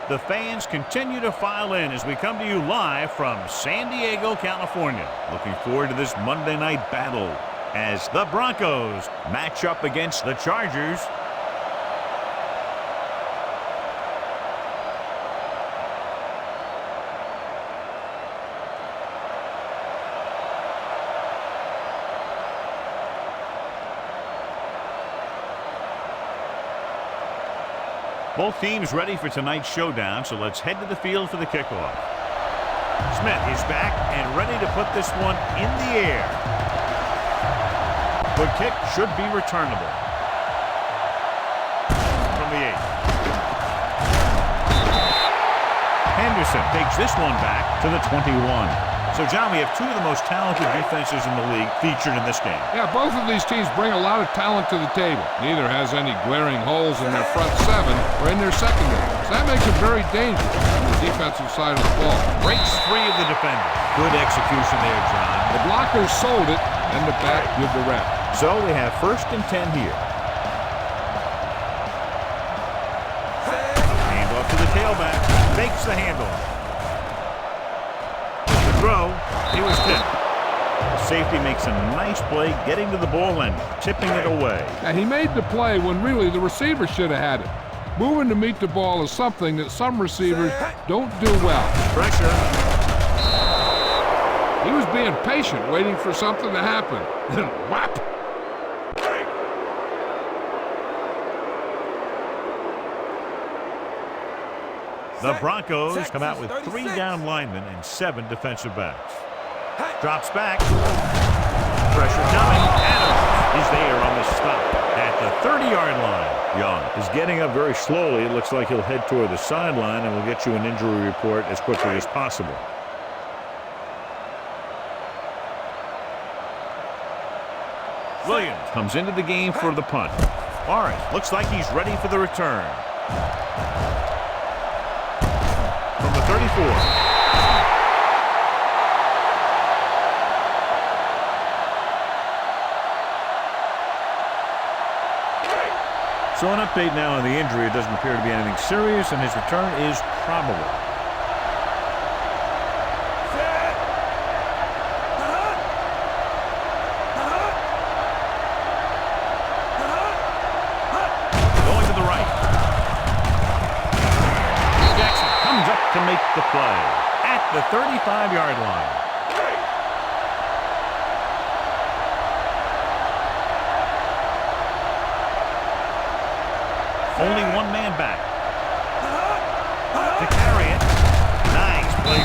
The fans continue to file in as we come to you live from San Diego, California. Looking forward to this Monday night battle as the Broncos match up against the Chargers. Both teams ready for tonight's showdown, so let's head to the field for the kickoff. Smith is back and ready to put this one in the air. The kick should be returnable. From the 8. Henderson takes this one back to the 21. So, John, we have two of the most talented defenses in the league featured in this game. Yeah, both of these teams bring a lot of talent to the table. Neither has any glaring holes in their front seven or in their secondary. So that makes it very dangerous on the defensive side of the ball. Breaks free of the defender. Good execution there, John. The blockers sold it, and the back did the rest. So we have 1st and 10 here. Hand off to the tailback. Fakes the handoff. Throw, he was tipped. The safety makes a nice play getting to the ball and tipping it away. Now, he made the play when really the receiver should have had it. Moving to meet the ball is something that some receivers don't do well. Pressure. He was being patient, waiting for something to happen. Then whap! The Broncos come out with 3 down linemen and 7 defensive backs. Drops back. Pressure coming. Adams is there on the stop at the 30-yard line. Young is getting up very slowly. It looks like he'll head toward the sideline, and we'll get you an injury report as quickly as possible. Williams comes into the game for the punt. Lawrence looks like he's ready for the return. From the 34. So an update now on the injury. It doesn't appear to be anything serious, and his return is probable. Going to the right. Jackson comes up to make the play at the 35-yard line. Only one man back. To carry it. Nice play.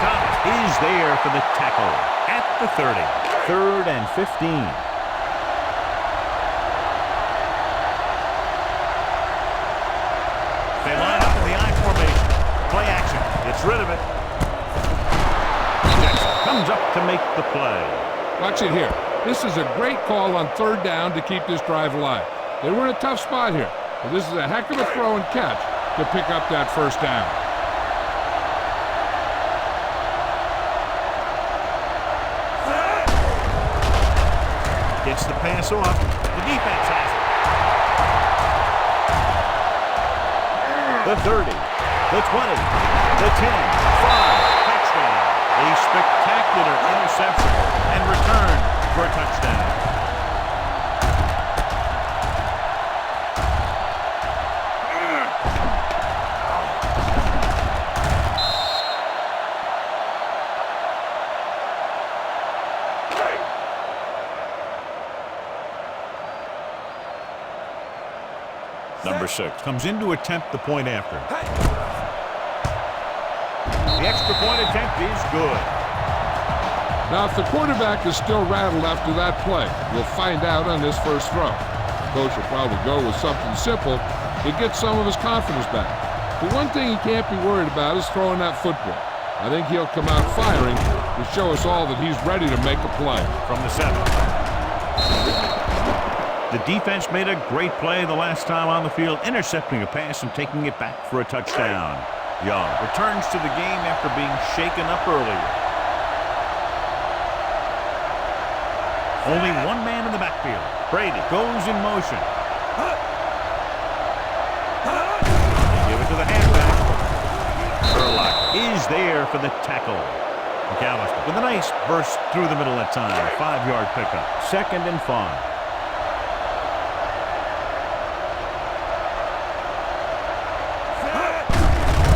Thomas is there for the tackle at the 30. 3rd and 15. They line up in the I formation. Play action. Gets rid of it. Jackson comes up to make the play. Watch it here. This is a great call on 3rd down to keep this drive alive. They were in a tough spot here. But this is a heck of a throw and catch to pick up that 1st down. Gets the pass off. The defense has it. The 30, the 20, the 10, 5, touchdown. A spectacular interception and return for a touchdown. Number 6 comes in to attempt the point after. The extra point attempt is good. Now, if the quarterback is still rattled after that play, we'll find out on this first throw. The coach will probably go with something simple to get some of his confidence back. The one thing he can't be worried about is throwing that football. I think he'll come out firing to show us all that he's ready to make a play. From the 7. The defense made a great play the last time on the field, intercepting a pass and taking it back for a touchdown. Young returns to the game after being shaken up earlier. Only one man in the backfield. Brady goes in motion. They give it to the halfback. is there for the tackle. McAllister with a nice burst through the middle that time. 5-yard pickup. 2nd and 5.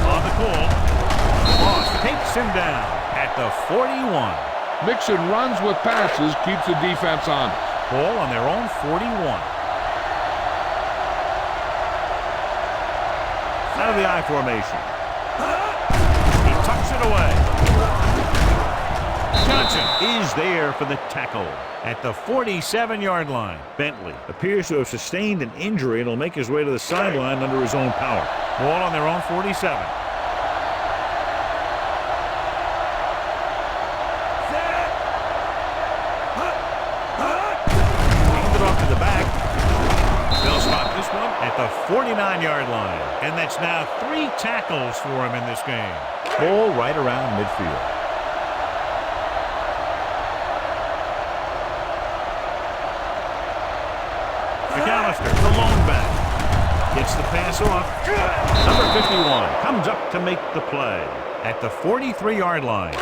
On the call. Moss takes him down at the 41. Mixing runs with passes keeps the defense honest. Ball on their own 41. Out of the I formation. He tucks it away. Johnson is there for the tackle at the 47-yard line. Bentley appears to have sustained an injury and will make his way to the sideline under his own power. Ball on their own 47. At the 49-yard line. And that's now 3 tackles for him in this game. Ball right around midfield. McAllister, the lone back. Gets the pass off. Number 51 comes up to make the play at the 43-yard line.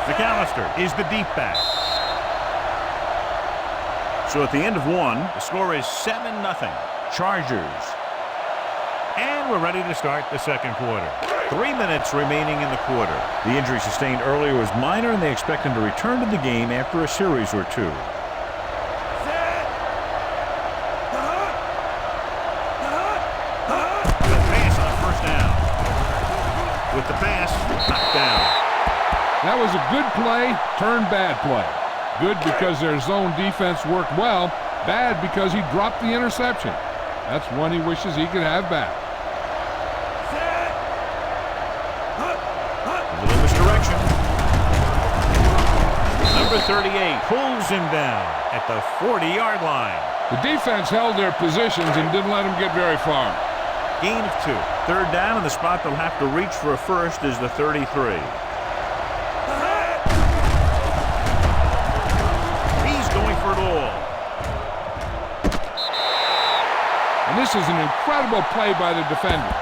McAllister is the deep back. So at the end of 1, the score is 7-0. Chargers. And we're ready to start the second quarter. 3 minutes remaining in the quarter. The injury sustained earlier was minor, and they expect him to return to the game after a series or 2. The pass on first down. With the pass, knocked down. That was a good play, turned bad play. Good because their zone defense worked well. Bad because he dropped the interception. That's one he wishes he could have back. A little misdirection. Number 38 pulls him down at the 40-yard line. The defense held their positions and didn't let him get very far. Gain of 2. 3rd down, and the spot they'll have to reach for a first is the 33. And this is an incredible play by the defender.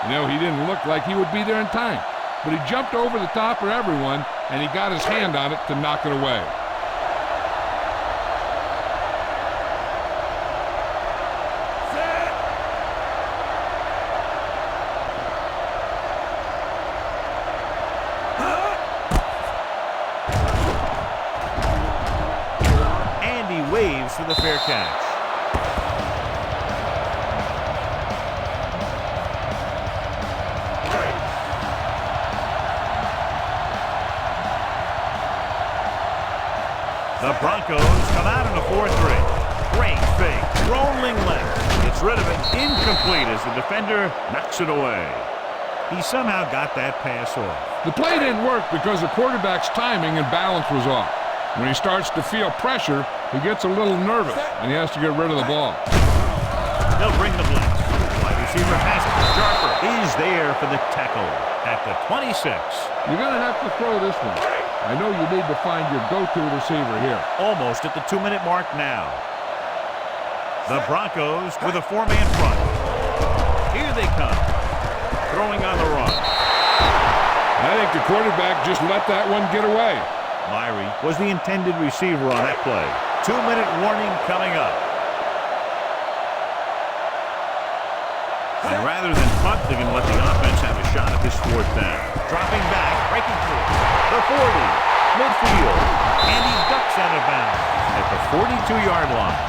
You know, he didn't look like he would be there in time, but he jumped over the top of everyone, and he got his hand on it to knock it away. And he waves for the fair catch. The Broncos come out in a 4-3. Great fake. Rolling left. Gets rid of it. Incomplete as the defender knocks it away. He somehow got that pass off. The play didn't work because the quarterback's timing and balance was off. When he starts to feel pressure, he gets a little nervous, and he has to get rid of the ball. They'll bring the blitz. Wide receiver pass it. Sharper is there for the tackle at the 26. You're going to have to throw this one. I know you need to find your go-to receiver here. Almost at the 2-minute mark now. The Broncos with a 4-man front. Here they come. Throwing on the run. I think the quarterback just let that one get away. Myrie was the intended receiver on that play. 2-minute warning coming up. And rather than punt, they're going to let the offense have a shot at this 4th down. Dropping back, breaking through. The 40, midfield, and he ducks out of bounds at the 42-yard line.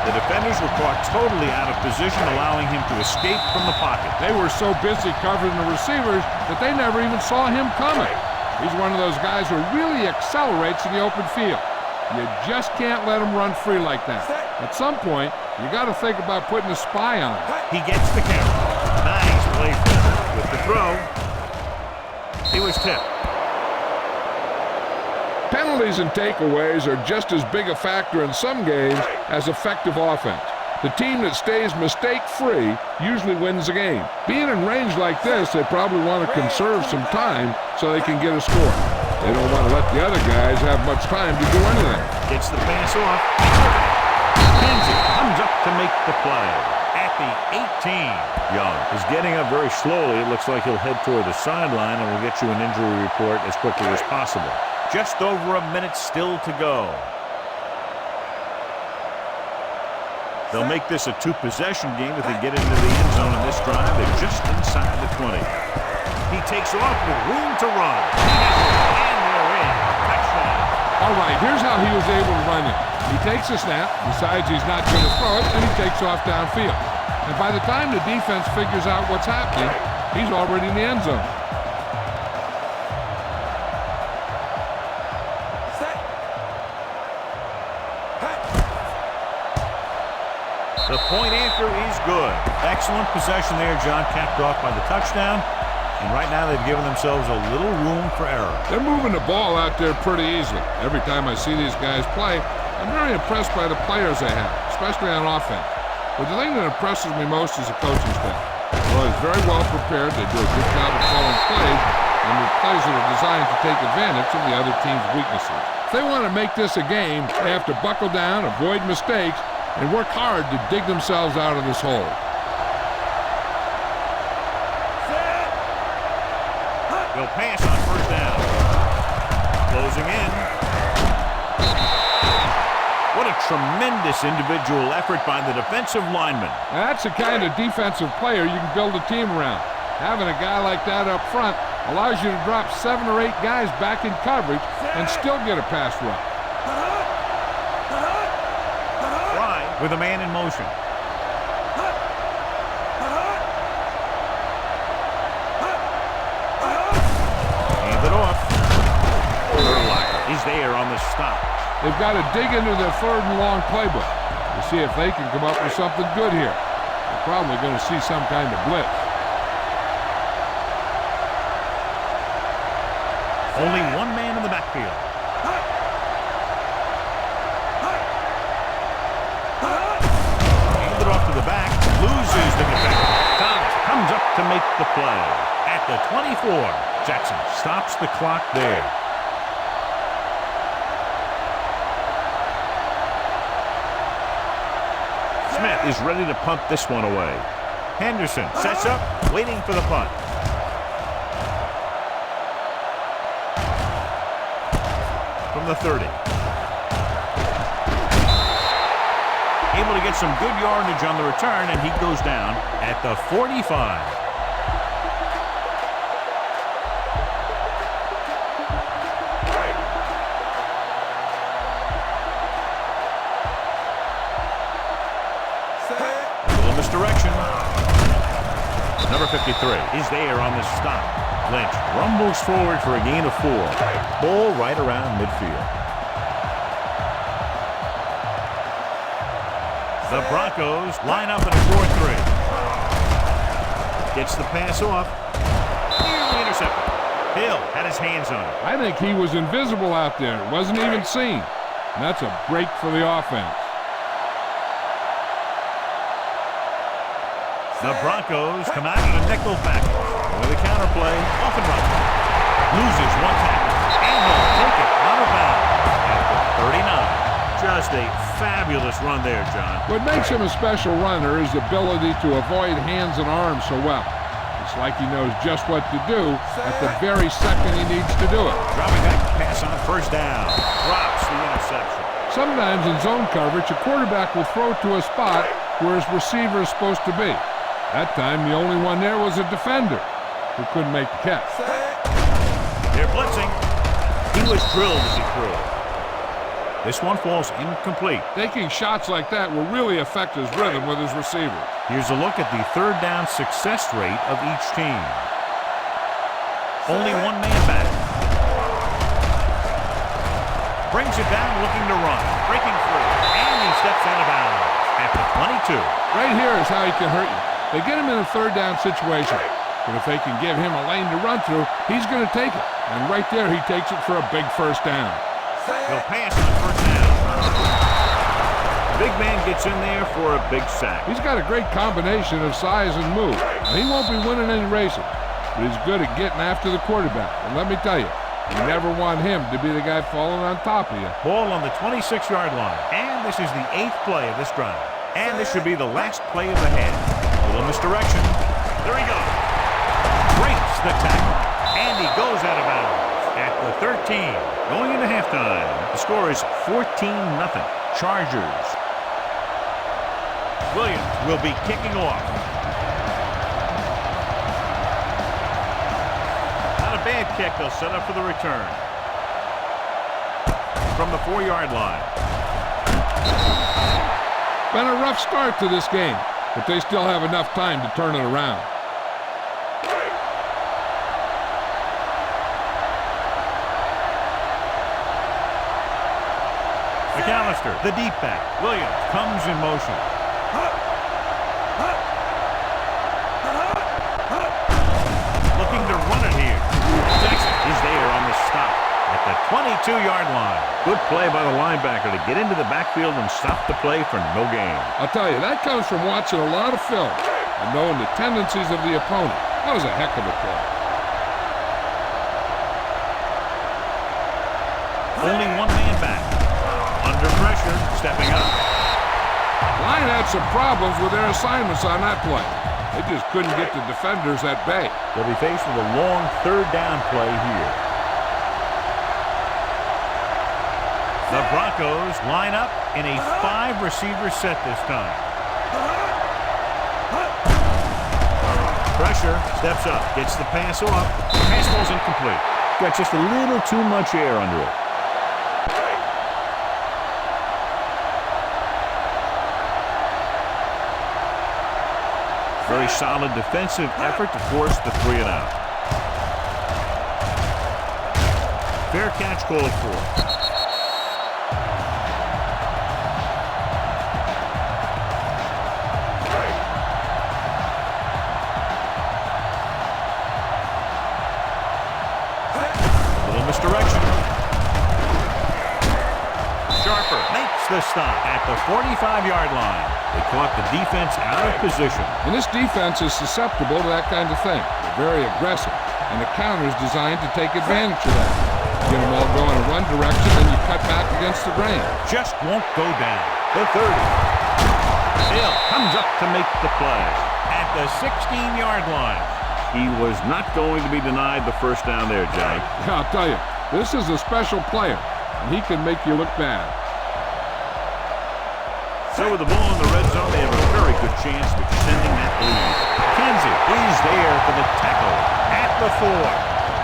The defenders were caught totally out of position, allowing him to escape from the pocket. They were so busy covering the receivers that they never even saw him coming. He's one of those guys who really accelerates in the open field. You just can't let him run free like that. At some point, you got to think about putting a spy on him. He gets the carry. Nice play for him. With the throw, he was tipped. Penalties and takeaways are just as big a factor in some games as effective offense. The team that stays mistake-free usually wins the game. Being in range like this, they probably want to conserve some time so they can get a score. They don't want to let the other guys have much time to do anything. Gets the pass off. Kenzie comes up to make the play at the 18. Young is getting up very slowly. It looks like he'll head toward the sideline, and we'll get you an injury report as quickly as possible. Just over a minute still to go. They'll make this a two-possession game if they get into the end zone in this drive. They're just inside the 20. He takes off with room to run. And they're in. Touchdown. All right, here's how he was able to run it. He takes a snap, decides he's not going to throw it, and he takes off downfield. And by the time the defense figures out what's happening, he's already in the end zone. The point after is good. Excellent possession there, John, capped off by the touchdown. And right now they've given themselves a little room for error. They're moving the ball out there pretty easily. Every time I see these guys play, I'm very impressed by the players they have, especially on offense. But the thing that impresses me most is the coaching staff. Well, it's very well prepared. They do a good job of calling plays, and the plays that are designed to take advantage of the other team's weaknesses. If they want to make this a game, they have to buckle down, avoid mistakes, and work hard to dig themselves out of this hole. They'll pass on first down. Closing in. What a tremendous individual effort by the defensive lineman. That's the kind of defensive player you can build a team around. Having a guy like that up front allows you to drop 7 or 8 guys back in coverage and still get a pass rush. With a man in motion. Hand it off. Urlacher is there on the stop. They've got to dig into their 3rd and long playbook to see if they can come up with something good here. They're probably going to see some kind of blitz. Only one man in the backfield. To the back, loses the defender. Thomas comes up to make the play at the 24. Jackson stops the clock there. Smith is ready to punt this one away. Henderson sets up, waiting for the punt. From the 30. Able to get some good yardage on the return, and he goes down at the 45. A little misdirection. Number 53 is there on the stop. Lynch rumbles forward for a gain of 4. Ball right around midfield. The Broncos line up in a 4-3. Gets the pass off. Nearly intercepted. Hill had his hands on it. I think he was invisible out there. It wasn't even seen. And that's a break for the offense. The Broncos come out in a nickel package with a counterplay off and run. Loses one tackle. And will take it out of bounds at the 39. Just a fabulous run there, John. What makes him a special runner is the ability to avoid hands and arms so well. It's like he knows just what to do at the very second he needs to do it. Dropping back pass on first down. Drops the interception. Sometimes in zone coverage, a quarterback will throw to a spot where his receiver is supposed to be. That time, the only one there was a defender who couldn't make the catch. They're blitzing. He was drilled as he threw. This one falls incomplete. Taking shots like that will really affect his rhythm with his receivers. Here's a look at the 3rd down success rate of each team. Only one man back. Brings it down, looking to run. Breaking free. And he steps out of bounds at the 22. Right here is how he can hurt you. They get him in a 3rd down situation. But if they can give him a lane to run through, he's going to take it. And right there, he takes it for a big first down. He'll pass on first down. Big man gets in there for a big sack. He's got a great combination of size and move. Now, he won't be winning any races, but he's good at getting after the quarterback. And let me tell you, You never want him to be the guy falling on top of you. Ball on the 26-yard line. And this is the 8th play of this drive. And this should be the last play of the half. Little misdirection. There he goes. Breaks the tackle. And he goes out of bounds at the 13. Going into halftime, the score is 14-0. Chargers. Williams will be kicking off. Not a bad kick. They'll set up for the return. From the 4-yard line. Been a rough start to this game, but they still have enough time to turn it around. McAllister, the deep back. Williams comes in motion. Looking to run it here. Jackson is there on the stop at the 22-yard line. Good play by the linebacker to get into the backfield and stop the play for no gain. I'll tell you, that comes from watching a lot of film and knowing the tendencies of the opponent. That was a heck of a play. Only one man back. Under pressure, stepping up. Line had some problems with their assignments on that play. They just couldn't get the defenders at bay. They'll be faced with a long 3rd down play here. The Broncos line up in a 5-receiver set this time. Pressure, steps up, gets the pass off. Pass ball's incomplete. Got just a little too much air under it. Very solid defensive effort to force the 3-and-out. Fair catch called for. Little misdirection. Sharper makes the stop at the 45-yard line. They caught the defense out of position. And this defense is susceptible to that kind of thing. They're very aggressive, and the counter is designed to take advantage of that. Get them all going in one direction, then you cut back against the grain. Just won't go down. The 30. Hill comes up to make the play at the 16-yard line. He was not going to be denied the first down there, Johnny. Yeah, I'll tell you, this is a special player, and he can make you look bad. So with the ball in the red zone, they have a very good chance of extending that lead. Kenzie is there for the tackle at the 4.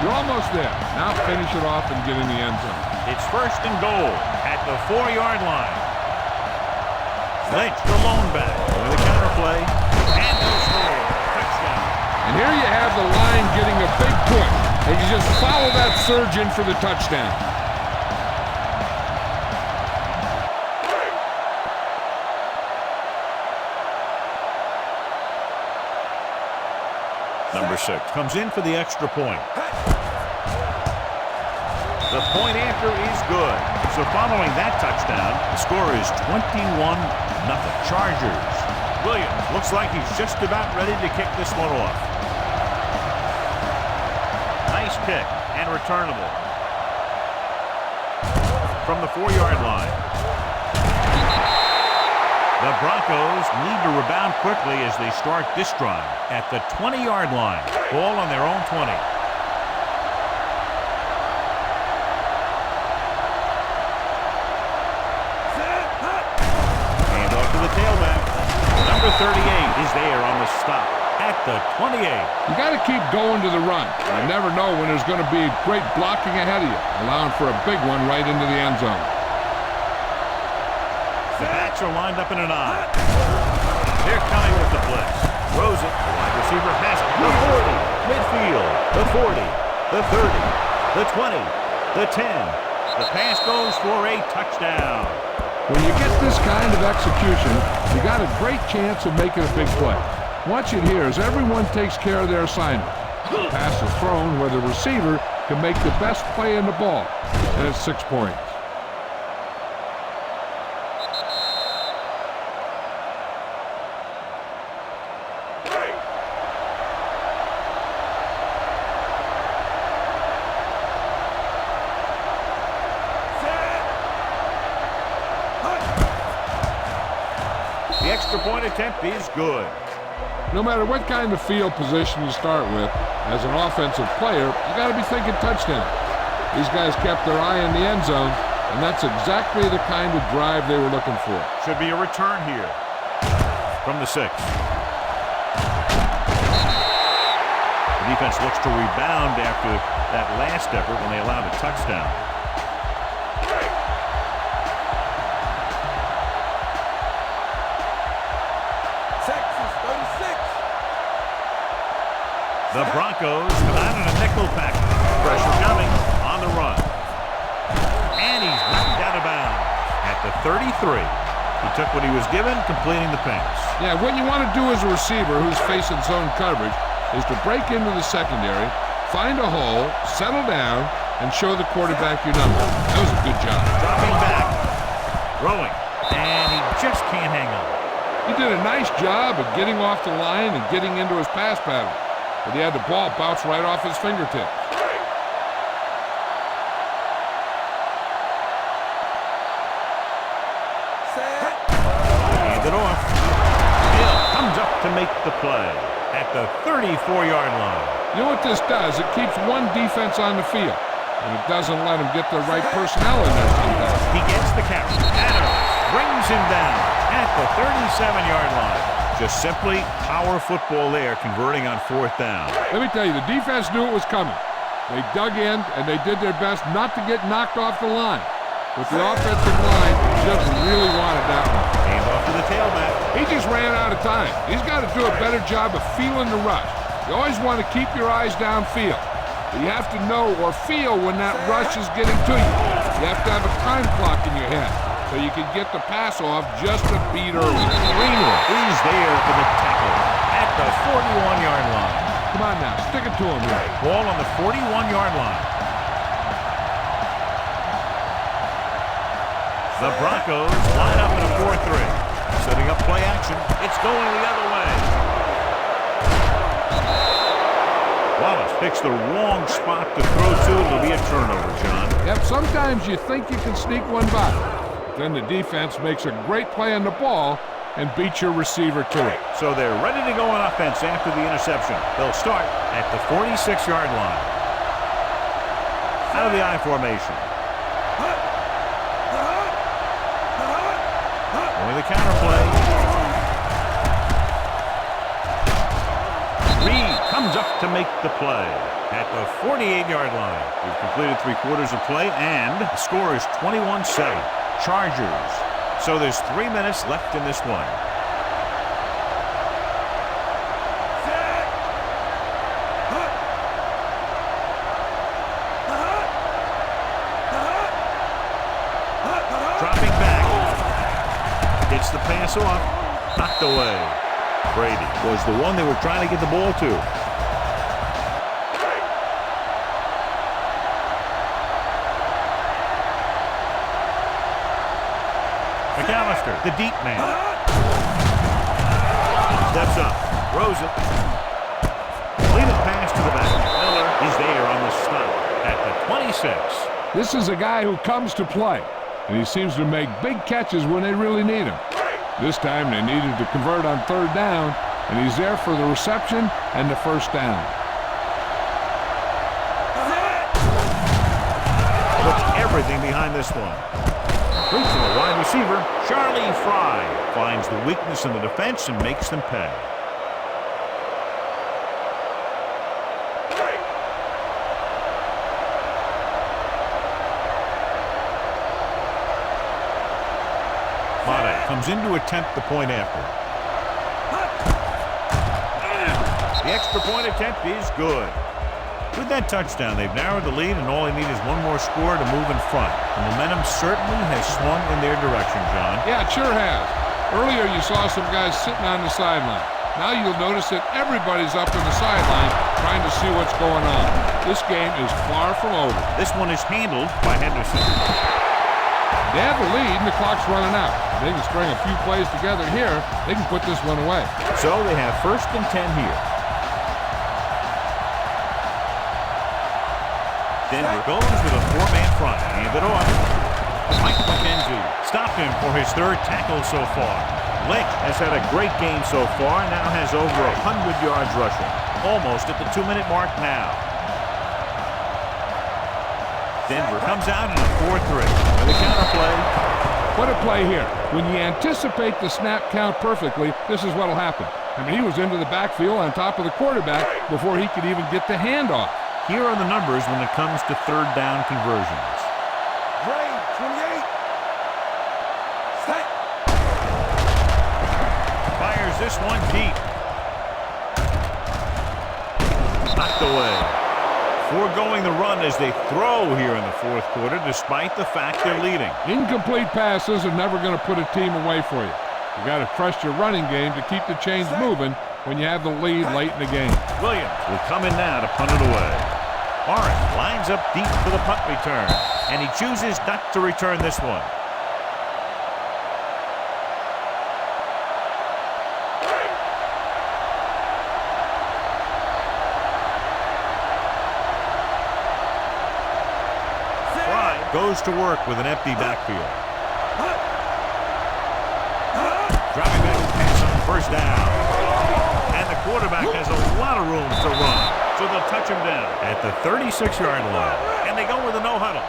You're almost there. Now finish it off and get in the end zone. It's 1st and goal at the 4-yard line. Lynch, the lone back, with a counter play, and they'll score. Touchdown. And here you have the line getting a big push, and you just follow that surge in for the touchdown. Number 6 comes in for the extra point. The point after is good. So following that touchdown, the score is 21-0 Chargers. Williams looks like he's just about ready to kick this one off. Nice kick and returnable. From the 4-yard line. The Broncos need to rebound quickly as they start this drive at the 20-yard line. Ball on their own 20. Hand off to the tailback. Number 38 is there on the stop at the 28. You got to keep going to the run. You never know when there's going to be great blocking ahead of you, allowing for a big one right into the end zone. The backs are lined up in an I. They're coming with the blitz. Throws it. The wide receiver has it. The 40. Midfield. The 40. The 30. The 20. The 10. The pass goes for a touchdown. When you get this kind of execution, you got a great chance of making a big play. Watch it here as everyone takes care of their assignment. The pass is thrown where the receiver can make the best play in the ball. And it's 6 points. The extra point attempt is good. No matter what kind of field position you start with, as an offensive player, you got to be thinking touchdown. These guys kept their eye on the end zone, and that's exactly the kind of drive they were looking for. Should be a return here from the 6. The defense looks to rebound after that last effort when they allowed a touchdown. The Broncos come out in a nickel package. Pressure coming on the run. And he's knocked out of bounds at the 33. He took what he was given, completing the pass. Yeah, what you want to do as a receiver who's facing zone coverage is to break into the secondary, find a hole, settle down, and show the quarterback your number. That was a good job. Dropping back, throwing, and he just can't hang on. He did a nice job of getting off the line and getting into his pass pattern, but he had the ball bounce right off his fingertips. Hand it off. Hill comes up to make the play at the 34-yard line. You know what this does? It keeps one defense on the field, and it doesn't let them get the right personnel in there sometimes. He gets the carry. Adams brings him down at the 37-yard line. Just simply power football there, converting on 4th down. Let me tell you, the defense knew it was coming. They dug in, and they did their best not to get knocked off the line. But the offensive line just really wanted that one. Hand off to the tailback. He just ran out of time. He's got to do a better job of feeling the rush. You always want to keep your eyes downfield. But you have to know or feel when that rush is getting to you. You have to have a time clock in your head so you can get the pass off just a beat early. Greenwood is there for the tackle at the 41-yard line. Come on now, stick it to him here. Ball on the 41-yard line. The Broncos line up in a 4-3. Setting up play action. It's going the other way. Wallace picks the wrong spot to throw to. It'll be a turnover, John. Yep, sometimes you think you can sneak one by. Then the defense makes a great play on the ball and beats your receiver to it. So they're ready to go on offense after the interception. They'll start at the 46-yard line. Out of the I formation. Only the counter play. Reed comes up to make the play at the 48-yard line. We've completed 3/4 of play, and the score is 21-7. Chargers. So there's 3 minutes left in this one. Dropping back. Gets the pass off. Knocked away. Brady was the one they were trying to get the ball to. McAllister, the deep man. Steps up, throws it. Completed pass to the back. Miller is there on the stop at the 26. This is a guy who comes to play, and he seems to make big catches when they really need him. This time they needed to convert on 3rd down, and he's there for the reception and the 1st down. Puts everything behind this one. Complete to the wide receiver, Charlie Fry finds the weakness in the defense and makes them pay. Madden comes in to attempt the point after. The extra point attempt is good. With that touchdown, they've narrowed the lead, and all they need is one more score to move in front. The momentum certainly has swung in their direction, John. Yeah, it sure has. Earlier you saw some guys sitting on the sideline. Now you'll notice that everybody's up in the sideline trying to see what's going on. This game is far from over. This one is handled by Henderson. They have the lead, and the clock's running out. They can string a few plays together here. They can put this one away. So they have 1st and 10 here. Denver goes with a 4-man front. Hand it off. Mike McKenzie stopped him for his 3rd tackle so far. Lynch has had a great game so far, now has over 100 yards rushing. Almost at the 2-minute mark now. Denver comes out in a 4-3 with a counter play. What a play here. When you anticipate the snap count perfectly, this is what will happen. I mean, he was into the backfield on top of the quarterback before he could even get the handoff. Here are the numbers when it comes to third down conversions. Ray, 28. Set. Fires this one deep. Knocked away. Foregoing the run as they throw here in the fourth quarter, despite the fact they're leading. Incomplete passes are never going to put a team away for you. You got to trust your running game to keep the chains moving when you have the lead late in the game. Williams will come in now to punt it away. Orange lines up deep for the punt return, and he chooses not to return this one. Goes to work with an empty backfield. Driving back to pass on first down. And the quarterback has a lot of room to run, so they'll touch him down at the 36-yard line. And they go with a no-huddle.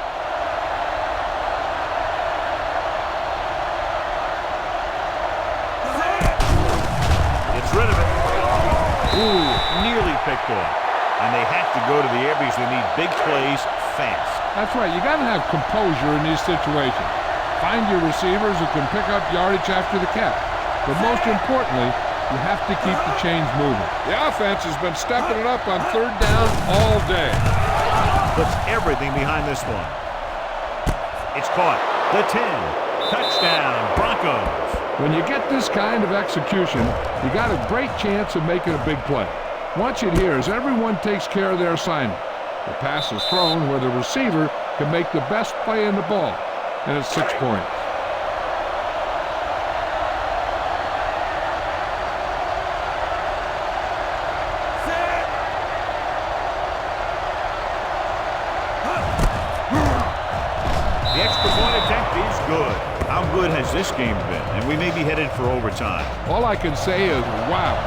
Gets rid of it. Ooh, nearly picked off. And they have to go to the air because they need big plays fast. That's right. You got to have composure in these situations. Find your receivers who can pick up yardage after the catch. But most importantly, you have to keep the chains moving. The offense has been stepping it up on third down all day. Puts everything behind this one. It's caught. The 10. Touchdown, Broncos. When you get this kind of execution, you got a great chance of making a big play. Watch it here as everyone takes care of their assignment. The pass is thrown where the receiver can make the best play in the ball, and it's 6 points. The extra point attempt is good. How good has this game been? And we may be headed for overtime. All I can say is, wow.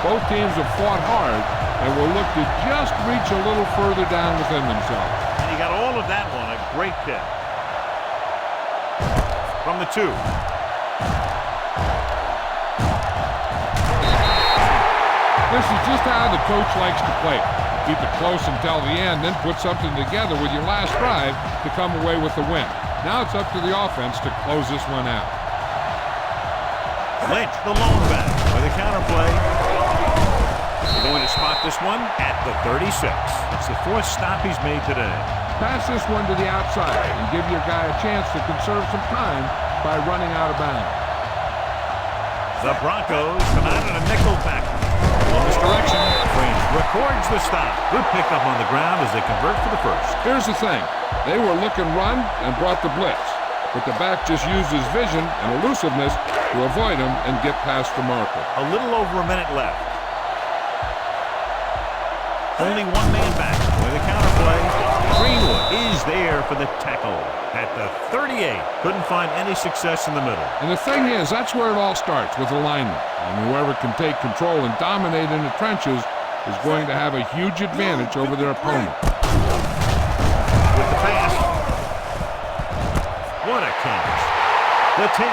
Both teams have fought hard and will look to just reach a little further down within themselves. And he got all of that one. A great kick. From the 2. This is just how the coach likes to play. Keep it close until the end, then put something together with your last drive to come away with the win. Now it's up to the offense to close this one out. Lynch, the lone back, with a counter play. They're going to spot this one at the 36. It's the 4th stop he's made today. Pass this one to the outside and give your guy a chance to conserve some time by running out of bounds. The Broncos come out in a nickel back. On this direction, Frank records the stop. Good pickup on the ground as they convert for the first. Here's the thing. They were looking run and brought the blitz. But the back just used his vision and elusiveness to avoid him and get past the marker. A little over a minute left. Only one man back with a counter play. Greenwood is there for the tackle at the 38. Couldn't find any success in the middle. And the thing is, that's where it all starts, with alignment. And whoever can take control and dominate in the trenches is going to have a huge advantage over their opponent. With the pass. What a catch. The 10.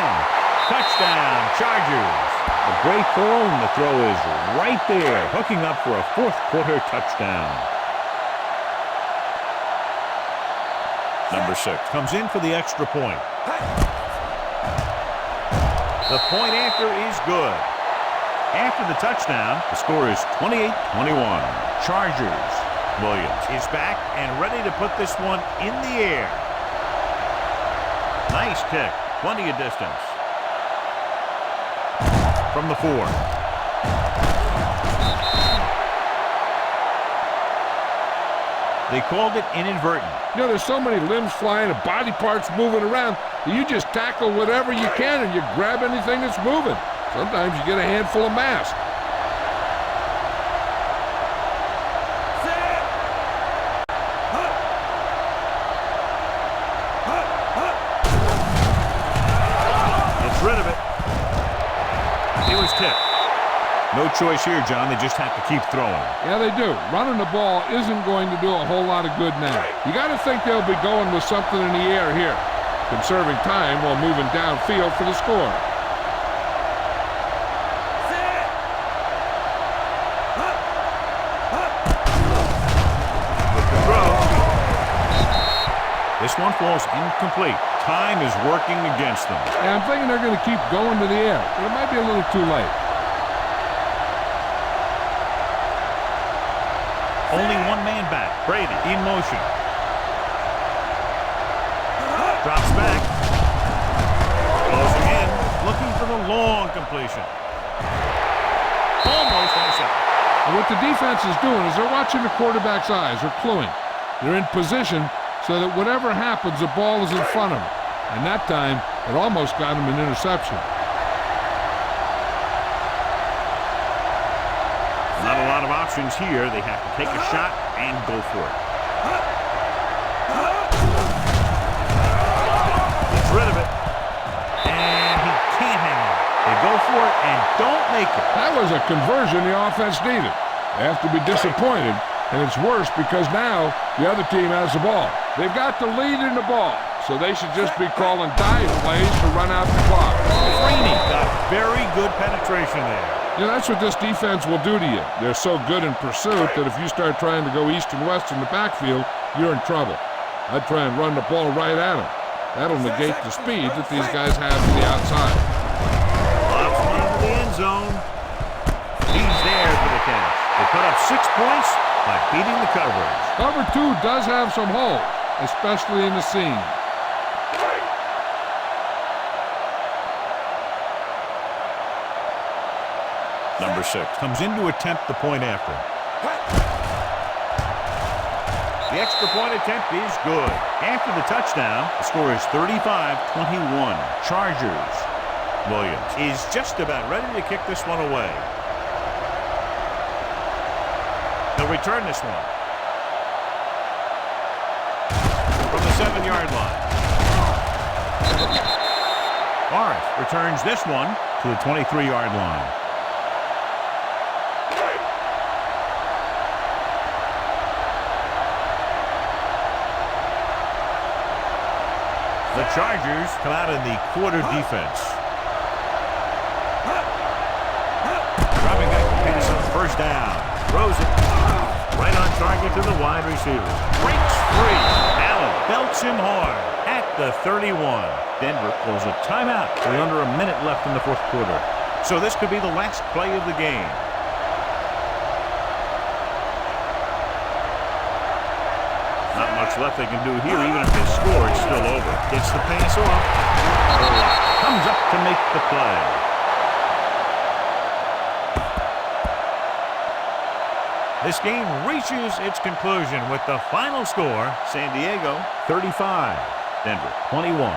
Touchdown, Chargers. A great throw, and the throw is right there, hooking up for a 4th quarter touchdown. Number 6 comes in for the extra point. The point after is good. After the touchdown, the score is 28-21. Chargers. Williams is back and ready to put this one in the air. Nice kick. Plenty of distance. From the 4. They called it inadvertent. You know, there's so many limbs flying and body parts moving around that you just tackle whatever you can and you grab anything that's moving. Sometimes you get a handful of mass. Gets rid of it. No choice here, John. They just have to keep throwing. Yeah, they do. Running the ball isn't going to do a whole lot of good now. You got to think they'll be going with something in the air here, conserving time while moving downfield for the score. With the throw. This one falls incomplete. Time is working against them. Yeah, I'm thinking they're going to keep going to the air, but it might be a little too late. Only one man back. Brady in motion. Drops back. Closing in. Looking for the long completion. Almost intercepted. And what the defense is doing is they're watching the quarterback's eyes. They're cluing. They're in position so that whatever happens, the ball is in front of them. And that time, it almost got him an interception. Not a lot of options here. They have to take a shot and go for it. Gets rid of it. And he can't hang on. They go for it and don't make it. That was a conversion the offense needed. They have to be disappointed, and it's worse because now the other team has the ball. They've got the lead in the ball, so they should just be calling dive plays to run out the clock. Rainey got very good penetration there. You know, that's what this defense will do to you. They're so good in pursuit that if you start trying to go east and west in the backfield, you're in trouble. I'd try and run the ball right at them. That'll negate the speed that these guys have to the outside. Lobs one into the end zone. He's there for the catch. They put up 6 points by beating the coverage. Cover 2 does have some holes, especially in the seam. Number 6 comes in to attempt the point after. The extra point attempt is good. After the touchdown, the score is 35-21. Chargers. Williams is just about ready to kick this one away. They'll return this one. From the 7-yard line. Morris returns this one to the 23-yard line. The Chargers come out in the quarter defense. Dropping back to pass on first down. Throws it. Right on target to the wide receiver. Breaks free. Allen belts him hard at the 31. Denver calls a timeout with under a minute left in the fourth quarter. So this could be the last play of the game. Not much left they can do here. Even if they score, it's still over. Gets the pass off. Comes up to make the play. This game reaches its conclusion with the final score, San Diego 35, Denver 21.